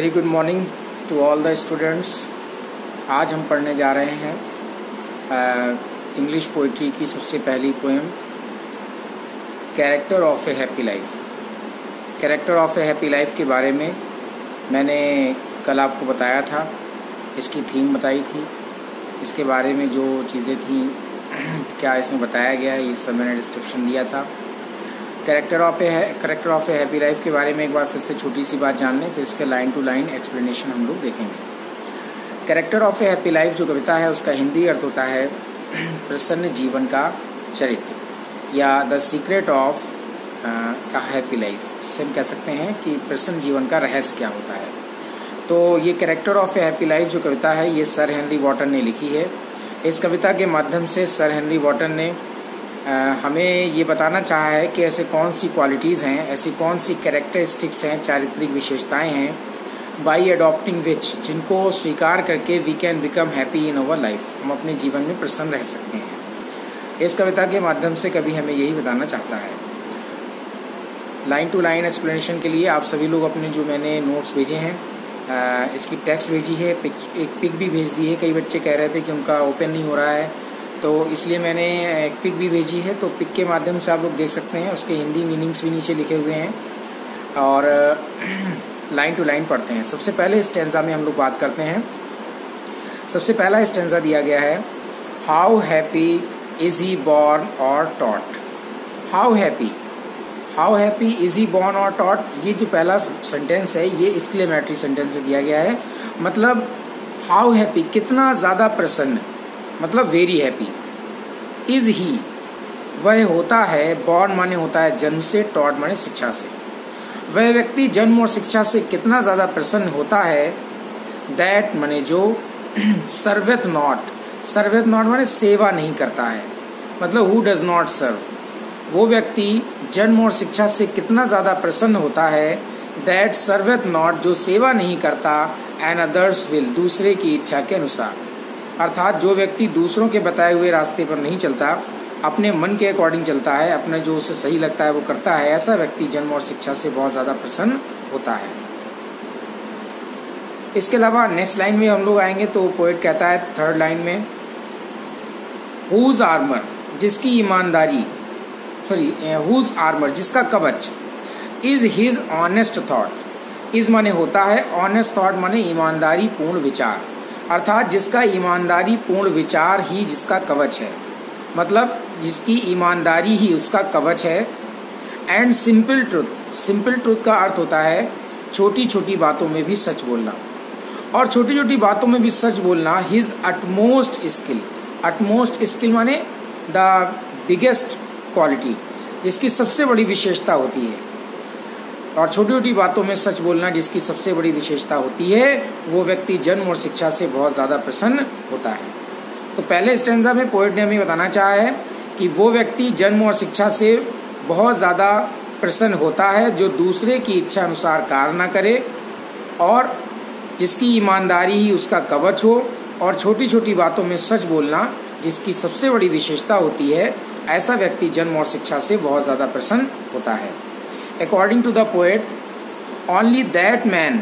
Very good morning to all the students. आज हम पढ़ने जा रहे हैं इंग्लिश पोइट्री की सबसे पहली poem character of A happy life. Character of A happy life के बारे में मैंने कल आपको बताया था, इसकी थीम बताई थी, इसके बारे में जो चीज़ें थी क्या इसमें बताया गया है, ये सब मैंने डिस्क्रिप्शन दिया था। Character of A happy life के बारे में एक बार फिर से छोटी सी बात जान लें, फिर इसके लाइन टू लाइन एक्सप्लेनेशन हम लोग देखेंगे। Character of A happy life जो कविता है उसका हिंदी अर्थ होता है प्रसन्न जीवन का चरित्र या the secret of a happy life, जिसे हम कह सकते हैं कि प्रसन्न जीवन का रहस्य क्या होता है। तो ये character of A happy life जो कविता है ये सर हेनरी वॉटन ने लिखी है। इस कविता के माध्यम से सर हेनरी वॉटन ने हमें ये बताना चाहा है कि ऐसे कौन सी क्वालिटीज़ हैं, ऐसी कौन सी कैरेक्टरिस्टिक्स हैं, चारित्रिक विशेषताएं हैं, बाई अडॉप्टिंग विच, जिनको स्वीकार करके we can become happy in our life, हम अपने जीवन में प्रसन्न रह सकते हैं। इस कविता के माध्यम से कवि हमें यही बताना चाहता है। लाइन टू लाइन एक्सप्लेनेशन के लिए आप सभी लोग अपने जो मैंने नोट्स भेजे हैं, इसकी टेक्स्ट भेजी है, एक पिक भी भेज दी है। कई बच्चे कह रहे थे कि उनका ओपन नहीं हो रहा है, तो इसलिए मैंने एक पिक भी भेजी है। तो पिक के माध्यम से आप लोग देख सकते हैं, उसके हिंदी मीनिंग्स भी नीचे लिखे हुए हैं और लाइन टू लाइन पढ़ते हैं। सबसे पहले स्टेंजा में हम लोग बात करते हैं। सबसे पहला स्टेंजा दिया गया है, how happy is he born और taught. How happy is he born और टॉट, ये जो पहला सेंटेंस है ये एक्सक्लेमेटरी सेंटेंस में दिया गया है। मतलब हाउ हैप्पी, कितना ज़्यादा प्रसन्न, मतलब वेरी हैप्पी। इज ही, वह होता है, बॉर्न माने होता है जन्म से, टॉट माने शिक्षा से। वह व्यक्ति जन्म और शिक्षा से कितना ज़्यादा प्रसन्न होता है, दैट माने जो, सर्वेथ नॉट माने सेवा नहीं करता है, मतलब हु डज नॉट सर्व। वो व्यक्ति जन्म और शिक्षा से कितना ज़्यादा प्रसन्न होता है, दैट सर्वेथ नॉट, जो सेवा नहीं करता, एंड अदर्स विल, दूसरे की इच्छा के अनुसार। अर्थात जो व्यक्ति दूसरों के बताए हुए रास्ते पर नहीं चलता, अपने मन के अकॉर्डिंग चलता है, अपने जो उसे सही लगता है वो करता है, ऐसा व्यक्ति जन्म और शिक्षा से बहुत ज़्यादा प्रसन्न होता है। इसके अलावा नेक्स्ट लाइन में हम लोग आएंगे तो पोएट कहता है थर्ड लाइन में, हुज आर्मर, जिसकी ईमानदारी, हुज आर्मर, जिसका कवच, is his honest thought. Is माने होता है, ऑनेस्ट थॉट माने ईमानदारी पूर्ण विचार, अर्थात जिसका ईमानदारी पूर्ण विचार ही जिसका कवच है, मतलब जिसकी ईमानदारी ही उसका कवच है। एंड सिंपल ट्रूथ का अर्थ होता है छोटी छोटी बातों में भी सच बोलना, और छोटी छोटी बातों में भी सच बोलना हिज अटमोस्ट स्किल माने द बिगेस्ट क्वालिटी, जिसकी सबसे बड़ी विशेषता होती है। और छोटी छोटी बातों में सच बोलना जिसकी सबसे बड़ी विशेषता होती है, वो व्यक्ति जन्म और शिक्षा से बहुत ज़्यादा प्रसन्न होता है। तो पहले स्टेंजा में पोएट ने हमें बताना चाहा है कि वो व्यक्ति जन्म और शिक्षा से बहुत ज़्यादा प्रसन्न होता है जो दूसरे की इच्छा अनुसार कार्य न करे, और जिसकी ईमानदारी ही उसका कवच हो, और छोटी छोटी बातों में सच बोलना जिसकी सबसे बड़ी विशेषता होती है, ऐसा व्यक्ति जन्म और शिक्षा से बहुत ज़्यादा प्रसन्न होता है। According to the poet, only that man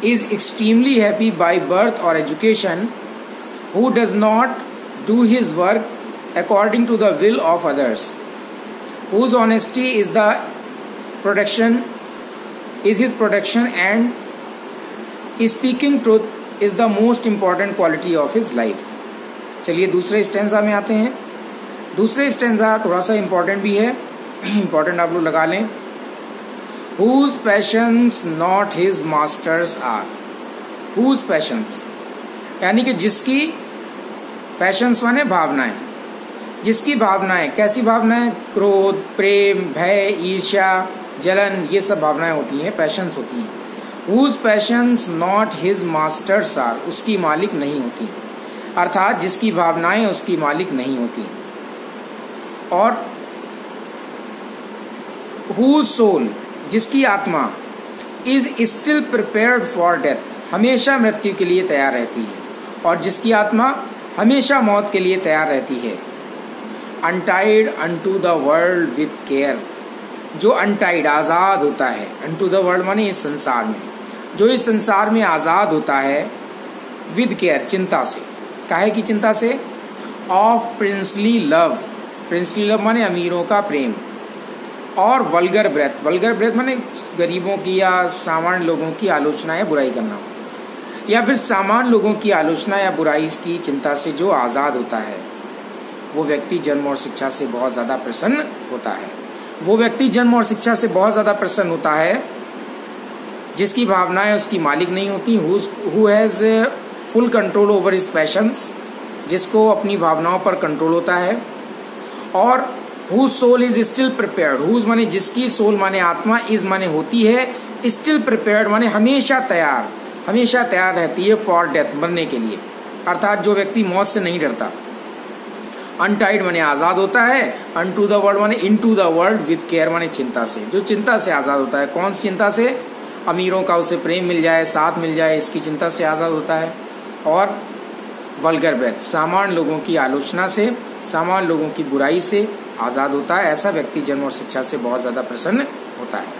is extremely happy by birth or education who does not do his work according to the will of others, whose honesty is his production, and speaking truth is the most important quality of his life. चलिए दूसरे stanza में आते हैं। दूसरे stanza थोड़ा सा important भी है, इम्पोर्टेंट आप लोग लगा लें। Whose passions not his masters are. Whose passions, यानी कि जिसकी, पैशंस माने भावनाएं, जिसकी भावनाएं, कैसी भावनाएं, क्रोध, प्रेम, भय, ईर्ष्या, जलन, ये सब भावनाएं होती हैं, पैशंस होती हैं। Whose passions not his masters are, उसकी मालिक नहीं होती, अर्थात जिसकी भावनाएं उसकी मालिक नहीं होती। और whose soul, जिसकी आत्मा, is still prepared for death, हमेशा मृत्यु के लिए तैयार रहती है, और जिसकी आत्मा हमेशा मौत के लिए तैयार रहती है। Untied unto the world with care, जो अनटाइड, आज़ाद होता है, अनटू द वर्ल्ड माने इस संसार में, जो इस संसार में आज़ाद होता है विद केयर, चिंता से। काहे की चिंता से? Of princely love, princely love माने अमीरों का प्रेम, और वल्गर ब्रेथ, वल्गर ब्रेथ माने गरीबों की या सामान्य लोगों की आलोचना या बुराई करना, या फिर सामान्य लोगों की आलोचना या बुराई की चिंता से जो आज़ाद होता है वो व्यक्ति जन्म और शिक्षा से बहुत ज़्यादा प्रसन्न होता है। वो व्यक्ति जन्म और शिक्षा से बहुत ज़्यादा प्रसन्न होता है जिसकी भावनाएं उसकी मालिक नहीं होती, who has full control over his passions, जिसको अपनी भावनाओं पर कंट्रोल होता है, और whose soul is still prepared, whose माने जिसकी सोल माने आत्मा, इज माने होती है, स्टिल प्रिपेयर्ड माने हमेशा तैयार, हमेशा तैयार रहती है फॉर डेथ, मरने के लिए, अर्थात जो व्यक्ति मौत से नहीं डरता। अनटाइड माने आजाद होता है, अनटू द वर्ल्ड माने into the world, with care माने चिंता से, जो चिंता से आजाद होता है। कौन सी चिंता से? अमीरों का उसे प्रेम मिल जाए, साथ मिल जाए, इसकी चिंता से आजाद होता है। और वल्गर ब्रेथ, सामान्य लोगों की आलोचना से, सामान्य लोगों की बुराई से आजाद होता है। ऐसा व्यक्ति जन्म और शिक्षा से बहुत ज्यादा प्रसन्न होता है।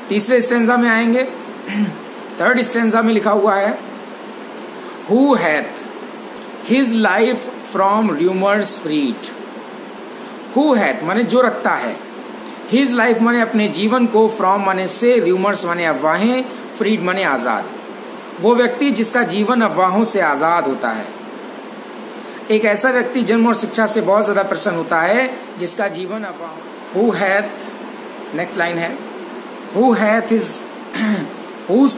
तीसरे स्टेंजा में आएंगे। थर्ड स्टेंजा में लिखा हुआ है, who hath his life from rumours freed. Who hath माने जो रखता है, हिज लाइफ माने अपने जीवन को, फ्रॉम माने से, र्यूमर्स माने अफवाहें, फ्रीड माने आजाद। वो व्यक्ति जिसका जीवन अफवाहों से आजाद होता है। एक ऐसा व्यक्ति जन्म और शिक्षा से बहुत ज्यादा प्रसन्न होता है जिसका जीवन अफवाहों। हु हैथ, नेक्स्ट लाइन है, who hath his whose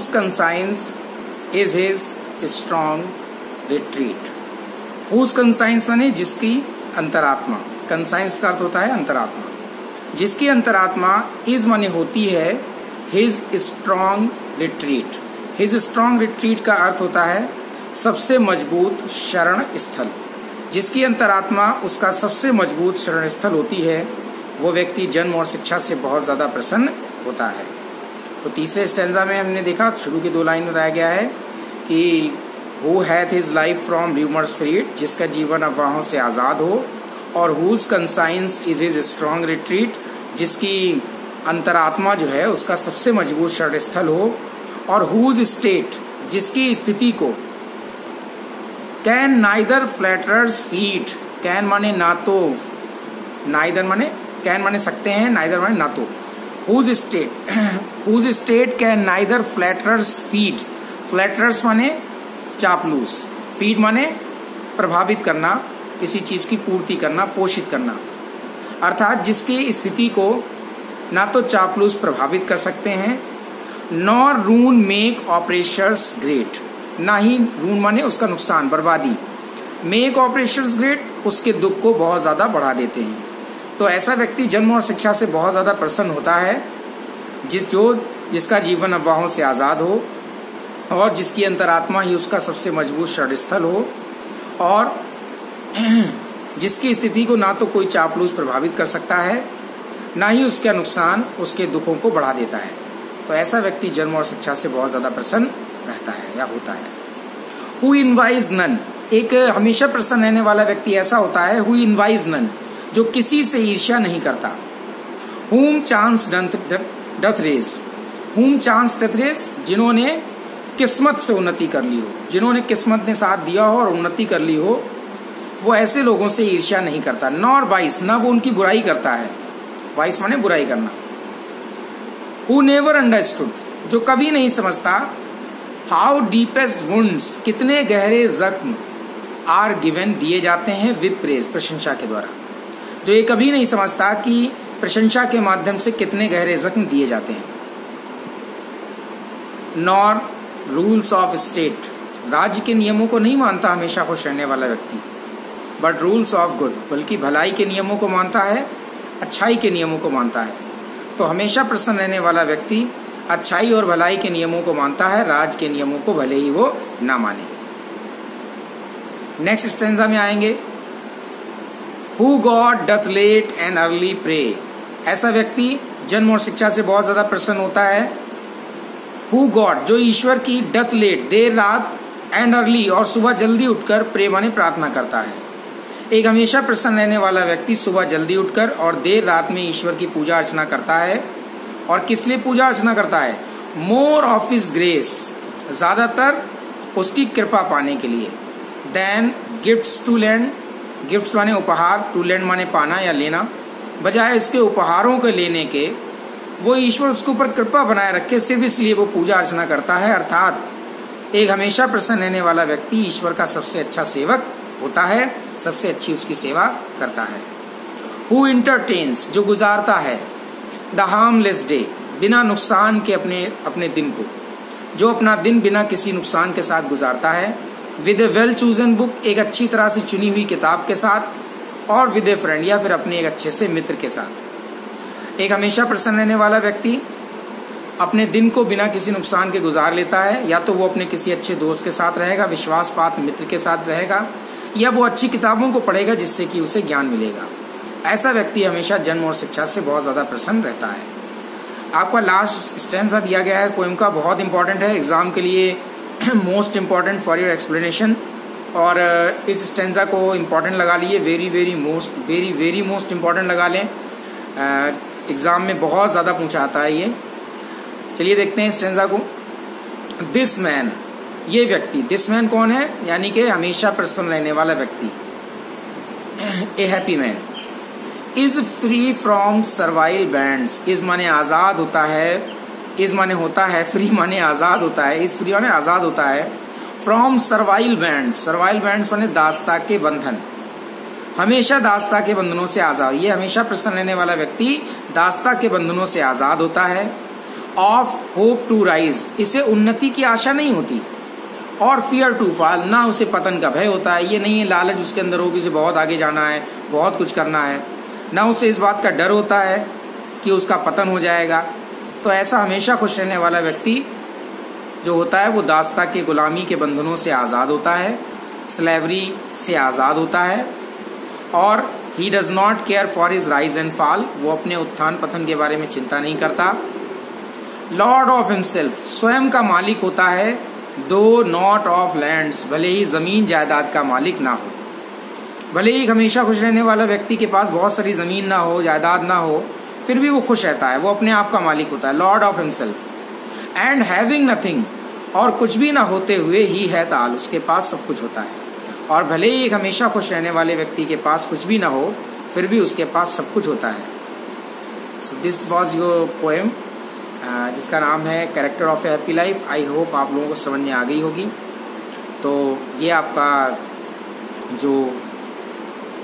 conscience is his strong retreat। whose conscience माने जिसकी अंतरात्मा, conscience का अर्थ होता है अंतरात्मा, जिसकी अंतरात्मा is माने होती है his strong retreat। his strong retreat का अर्थ होता है सबसे मजबूत शरण स्थल। जिसकी अंतरात्मा उसका सबसे मजबूत शरण स्थल होती है वो व्यक्ति जन्म और शिक्षा से बहुत ज्यादा प्रसन्न होता है। तो तीसरे स्टेंजा में हमने देखा, शुरू की 2 लाइन बताया गया है कि who hath his life from rumours freed, जिसका जीवन अफवाहों से आजाद हो, और whose conscience is his strong retreat, जिसकी अंतरात्मा जो है उसका सबसे मजबूत शरण स्थल हो, और हुज स्टेट, जिसकी स्थिति को, कैन नाइदर फ्लैटरर्स फीट, कैन माने ना तो, नाइदर माने कैन माने सकते हैं, नाइदर माने ना तो, whose state can neither flatterers feed, flatterers माने चापलूस, फीड माने प्रभावित करना, किसी चीज की पूर्ति करना, पोषित करना, अर्थात जिसकी स्थिति को ना तो चापलूस प्रभावित कर सकते हैं, नॉर रून मेक ऑपरेशंस ग्रेट, ना ही रून माने उसका नुकसान, बर्बादी, मेक ऑपरेशंस ग्रेट उसके दुख को बहुत ज्यादा बढ़ा देते हैं। तो ऐसा व्यक्ति जन्म और शिक्षा से बहुत ज्यादा प्रसन्न होता है जिसका जीवन अफवाहों से आजाद हो, और जिसकी अंतरात्मा ही उसका सबसे मजबूत शरण स्थल हो, और जिसकी स्थिति को ना तो कोई चापलूस प्रभावित कर सकता है, ना ही उसका नुकसान उसके दुखों को बढ़ा देता है। तो ऐसा व्यक्ति जन्म और शिक्षा से बहुत ज्यादा प्रसन्न रहता है या होता है। हु इनवाइज नन, एक हमेशा प्रसन्न रहने वाला व्यक्ति ऐसा होता है, हु इनवाइज नन, जो किसी से ईर्ष्या नहीं करता। हुम चांस डथ रेस, हुम चांस डथ रेस, जिन्होंने किस्मत से उन्नति कर ली हो, जिन्होंने किस्मत ने साथ दिया हो और उन्नति कर ली हो, वो ऐसे लोगों से ईर्ष्या नहीं करता। नॉर वाइस, ना वो उनकी बुराई करता है, वाइस माने बुराई करना। हु नेवर अंडरस्टूड, जो कभी नहीं समझता, हाउ डीपेस्ट वुंड्स, कितने गहरे जख्म, आर गिवन दिए जाते हैं विद प्रेज, प्रशंसा के द्वारा। जो ये कभी नहीं समझता कि प्रशंसा के माध्यम से कितने गहरे जख्म दिए जाते हैं। नॉर रूल्स ऑफ स्टेट, राज्य के नियमों को नहीं मानता हमेशा खुश रहने वाला व्यक्ति, बट रूल्स ऑफ गुड, बल्कि भलाई के नियमों को मानता है, अच्छाई के नियमों को मानता है। तो हमेशा प्रसन्न रहने वाला व्यक्ति अच्छाई और भलाई के नियमों को मानता है, राज के नियमों को भले ही वो ना माने। नेक्स्ट स्टेंजा में आएंगे, who God doth late and early pray, ऐसा व्यक्ति जन्म और शिक्षा से बहुत ज्यादा प्रसन्न होता है। हु गॉड, जो ईश्वर की, डथ लेट देर रात, एंड अर्ली और सुबह जल्दी उठकर, प्रे माने प्रार्थना करता है। एक हमेशा प्रसन्न रहने वाला व्यक्ति सुबह जल्दी उठकर और देर रात में ईश्वर की पूजा अर्चना करता है, और किस लिए पूजा अर्चना करता है? मोर ऑफ हिज ग्रेस, ज्यादातर उसकी कृपा पाने के लिए। Then gifts to land, gifts माने उपहार, टू लैंड माने पाना या लेना। बजाय इसके उपहारों के लेने के वो ईश्वर उसके ऊपर कृपा बनाए रखे, सिर्फ इसलिए वो पूजा अर्चना करता है। अर्थात एक हमेशा प्रसन्न रहने वाला व्यक्ति ईश्वर का सबसे अच्छा सेवक होता है, सबसे अच्छी उसकी सेवा करता है। हु इंटरटेन्स, जो गुजारता है द हार्मलेस डे, बिना नुकसान के अपने दिन को, जो अपना दिन बिना किसी नुकसान के साथ गुजारता है। With A well chosen book, एक अच्छी तरह से चुनी हुई किताब के साथ। और विद ए फ्रेंड, या फिर अपने एक अच्छे से मित्र के साथ। एक हमेशा प्रसन्न रहने वाला व्यक्ति अपने दिन को बिना किसी नुकसान के गुजार लेता है। या तो वो अपने किसी अच्छे दोस्त के साथ रहेगा, विश्वास पात्र मित्र के साथ रहेगा, या वो अच्छी किताबों को पढ़ेगा जिससे कि उसे ज्ञान मिलेगा। ऐसा व्यक्ति हमेशा जन्म और शिक्षा से बहुत ज्यादा प्रसन्न रहता है। आपका लास्ट स्टेंजा दिया गया है पोएम का, बहुत इंपॉर्टेंट है एग्जाम के लिए, most important for your explanation. और इस स्टेंजा को इंपॉर्टेंट लगा लिए, वेरी मोस्ट इंपॉर्टेंट लगा लें। एग्जाम में बहुत ज्यादा पूछा आता है ये। चलिए देखते हैं स्टेंजा को। दिस मैन, ये व्यक्ति, दिस मैन कौन है? यानी कि हमेशा प्रसन्न रहने वाला व्यक्ति, ए happy man, is free from servile bands. Is माने आजाद होता है, इज माने होता है, फ्री माने आजाद होता है, इज फ्री माने आजाद होता है। From servile bands, servile bands माने दास्ता के बंधन, हमेशा दास्ता के बंधनों से आजाद। ये हमेशा प्रसन्न रहने वाला व्यक्ति दास्ता के बंधनों से आजाद होता है। ऑफ होप टू राइज, इसे उन्नति की आशा नहीं होती। और फियर टू फॉल, ना उसे पतन का भय होता है। ये नहीं है लालच उसके अंदर हो कि उसे बहुत आगे जाना है, बहुत कुछ करना है, ना उसे इस बात का डर होता है कि उसका पतन हो जाएगा। तो ऐसा हमेशा खुश रहने वाला व्यक्ति जो होता है वो दास्ता के गुलामी के बंधनों से आजाद होता है, स्लेवरी से आजाद होता है। और he does not care for his rise and fall, वो अपने उत्थान पतन के बारे में चिंता नहीं करता। लॉर्ड ऑफ हिमसेल्फ, स्वयं का मालिक होता है। दो नॉट ऑफ लैंड्स, भले ही जमीन जायदाद का मालिक ना हो। भले ही हमेशा खुश रहने वाला व्यक्ति के पास बहुत सारी जमीन ना हो, जायदाद ना हो, फिर भी वो खुश रहता है, वो अपने आप का मालिक होता है। Lord of himself. And having nothing, और कुछ भी ना होते हुए ही है ताल, उसके पास सब कुछ होता है। और भले ही एक हमेशा खुश रहने वाले व्यक्ति के पास कुछ भी ना हो, फिर भी उसके पास सब कुछ होता है। So this was your poem जिसका नाम है character of A happy life. I hope आप लोगों को समझ में आ गई होगी। तो ये आपका जो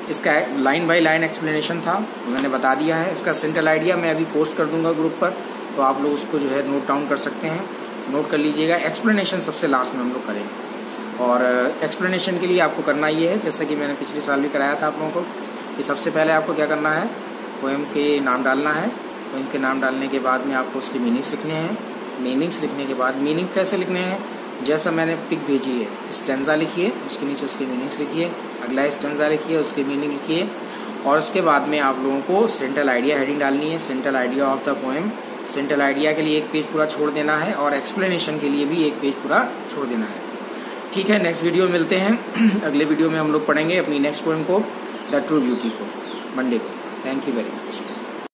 इसका लाइन बाय लाइन एक्सप्लेनेशन था मैंने बता दिया है। इसका सेंट्रल आइडिया मैं अभी पोस्ट कर दूंगा ग्रुप पर, तो आप लोग उसको जो है नोट डाउन कर सकते हैं, नोट कर लीजिएगा। एक्सप्लेनेशन सबसे लास्ट में हम लोग करेंगे। और एक्सप्लेनेशन के लिए आपको करना ये है, जैसा कि मैंने पिछले साल भी कराया था आप लोगों को, कि सबसे पहले आपको क्या करना है, पोएम के नाम डालना है। पोएम के नाम डालने के बाद में आपको उसके मीनिंग्स लिखने हैं। मीनिंग्स लिखने के बाद, मीनिंग कैसे लिखने हैं, जैसा मैंने पिक भेजी है, स्टेंजा लिखिए, उसके नीचे उसके मीनिंग्स लिखिए, अगला स्टेंजा लिखिए, उसके मीनिंग लिखिए। और उसके बाद में आप लोगों को सेंट्रल आइडिया हेडिंग डालनी है, central idea of the poem. Central idea के लिए एक पेज पूरा छोड़ देना है और एक्सप्लेनेशन के लिए भी एक पेज पूरा छोड़ देना है। ठीक है, नेक्स्ट वीडियो में मिलते हैं। अगले वीडियो में हम लोग पढ़ेंगे अपनी नेक्स्ट पोएम को, द ट्रू ब्यूटी को, मंडे को। Thank you very much.